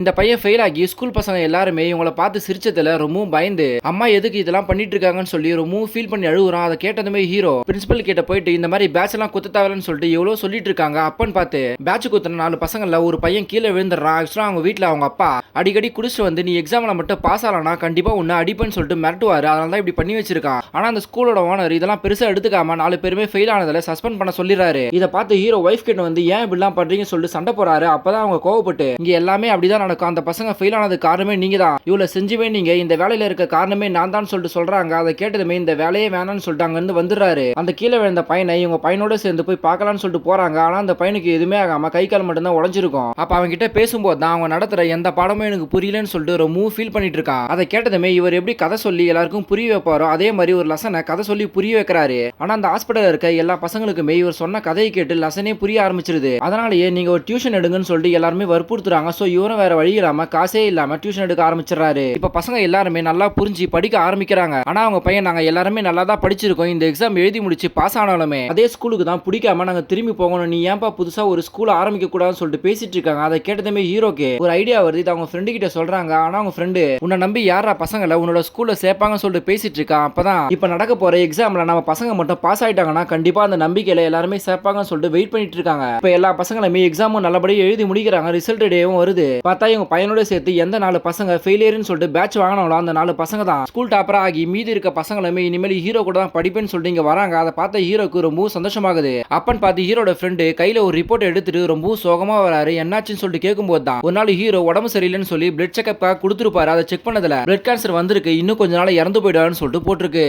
இந்த பையன் ஃபெயில் ஆகி ஸ்கூல் பசங்க எல்லாருமே இவங்கள பார்த்து சிரிச்சதுல ரொம்பவும் பயந்து அம்மா எதுக்கு இதெல்லாம் பண்ணிட்டு இருக்காங்கன்னு சொல்லி ரொம்பவும் ஃபீல் பண்ணி அழுகுறான். அதை கேட்டதுமே ஹீரோ பிரின்சிபல் கிட்ட போயிட்டு இந்த மாதிரி பேட்ச் எல்லாம் குத்த தேவைன்னு சொல்லிட்டு எவ்வளவு சொல்லிட்டு இருக்காங்க. அப்பன்னு பார்த்து பேட்ச் குத்துன 4 பசங்கள்ல ஒரு பையன் கீழே விழுந்துடுறான். ஆக்சுவலா அவங்க வீட்டுல அவங்க அப்பா அடிக்கடி குடிச்சிட்டு வந்து நீ எக்ஸாம்ல மட்டும் பாஸ் ஆகலனா கண்டிப்பா உன்னை அடிப்பேன்னு சொல்லிட்டு மிரட்டுவாரு. அதனால தான் இப்படி பண்ணி வச்சிருக்கான். ஆனா அந்த ஸ்கூலோட ஓனர் இதெல்லாம் பெருசா எடுத்துக்காம 4 பேருமே ஃபெயில் ஆனதுல சஸ்பெண்ட் பண்ண சொல்லிடுறாரு. இதை பார்த்து ஹீரோ ஒய்ஃப் கிட்ட வந்து ஏன் இப்படிலாம் பண்றீங்கன்னு சொல்லிட்டு சண்டை போறாரு. அப்பதான் அவங்க கோவப்பட்டு இங்க எல்லாமே அப்படிதான் நடக்கும், அந்த பசங்க ஃபெயில் ஆனது காரணமே நீங்க தான், இவ்வளவு செஞ்சுவே நீங்க, இந்த வேலையில இருக்க காரணமே நான் தான் சொல்லிட்டு சொல்றாங்க. அதை கேட்டதுமே இந்த வேலையே வேணாம்னு சொல்லிட்டு அங்க இருந்து வந்துடுறாரு. அந்த கீழே விழுந்த பையனை இவங்க பையனோட சேர்ந்து போய் பார்க்கலாம்னு சொல்லிட்டு போறாங்க. ஆனா அந்த பையனுக்கு எதுவுமே ஆகாம கை கால் மட்டும் தான் உடைஞ்சிருக்கும். அப்ப அவங்க கிட்ட பேசும்போது தான் அவங்க நடத்துற எந்த பாடமும் எனக்கு புரியலன்னு சொல்லிட்டு ரொம்ப ஃபீல் பண்ணிட்டு இருக்கான். அதை கேட்டதுமே இவர் எப்படி கதை சொல்லி எல்லாருக்கும் புரிய வைப்பாரோ அதே மாதிரி ஒரு லெசனை கதை சொல்லி புரிய வைக்கிறாரு. ஆனா அந்த ஹாஸ்பிட்டல் இருக்க எல்லா பசங்களுக்குமே இவர் சொன்ன கதையை கேட்டு லெசனே புரிய ஆரம்பிச்சிருது. அதனாலேயே நீங்க ஒரு டியூஷன் எடுங்கன்னு சொல்லிட்டு எல்லாருமே வற்புறுத்துறாங்க. சோ இவரும் வேற வழி இல்லாம காசே இல்லாம டியூஷன் எடுக்க ஆரம்பிச்சிடறாரு. இப்ப பசங்க எல்லாருமே நல்லா புரிஞ்சு படிக்க ஆரம்பிக்கிறாங்க. ஆனா அவங்க பையன் நாங்க எல்லாருமே நல்லா தான் படிச்சிருக்கோம், இந்த எக்ஸாம் எழுதி முடிச்சு பாஸ் ஆனாலுமே அதே ஸ்கூலுக்கு தான் பிடிக்காம நாங்க திரும்பி போகணும், நீ ஏன்பா புதுசா ஒரு ஸ்கூல் ஆரம்பிக்க கூடாதுன்னு சொல்லிட்டு பேசிட்டு இருக்காங்க. அதை கேட்டதுமே ஹீரோக்கு ஒரு ஐடியா வருது. அவங்க ஃப்ரெண்டு கிட்ட சொல்றாங்க. ஆனா அவங்க ஃப்ரெண்டு உன்னை நம்பி யாரா பசங்களை உன்னோட ஸ்கூல்ல சேர்ப்பாங்கன்னு சொல்லிட்டு பேசிட்டு இருக்கான். அப்பதான் இப்ப நடக்க போற எக்ஸாம்ல நம்ம பசங்க மட்டும் பாஸ் ஆயிட்டாங்கன்னா கண்டிப்பா அந்த நம்பிக்கையில எல்லாருமே சேர்ப்பாங்கன்னு சொல்லிட்டு வெயிட் பண்ணிட்டு இருக்காங்க. இப்ப எல்லா பசங்களுமே எக்ஸாமும் நல்லபடியா எழுதி முடிக்கிறாங்க. ரிசல்ட் டேவும் வருது. பார்த்தா இவங்க பையனோட சேர்த்து எந்த 4 பசங்க ஃபெயிலியர்னு சொல்லிட்டு பேட்ச் வாங்கினாங்களோ அந்த 4 பசங்க தான் ஸ்கூல் டாப்பரா ஆகி மீதி இருக்க பசங்களுமே இனிமேல் ஹீரோ கூட தான் படிப்பேன்னு சொல்லிட்டு இங்க வராங்க. அதை பார்த்த ஹீரோக்கு ரொம்ப சந்தோஷமாகுது. அப்பன்னு பார்த்து ஹீரோட ஃப்ரெண்டு கையில ஒரு ரிப்போர்ட் எடுத்துட்டு ரொம்ப சோகமா வராரு. என்னாச்சுன்னு சொல்லிட்டு கேட்கும்போது தான் ஒரு நாள் ஹீரோ உடம்பு சரியில்லைன்னு சொல்லி பிளட் செக்அப் கொடுத்துருப்பாரு. அதை செக் பண்ணதுல பிளட் கேன்சர் வந்திருக்கு, இன்னும் கொஞ்ச நாள் இறந்து போயிடுவாருன்னு சொல்லிட்டு போட்டிருக்கு.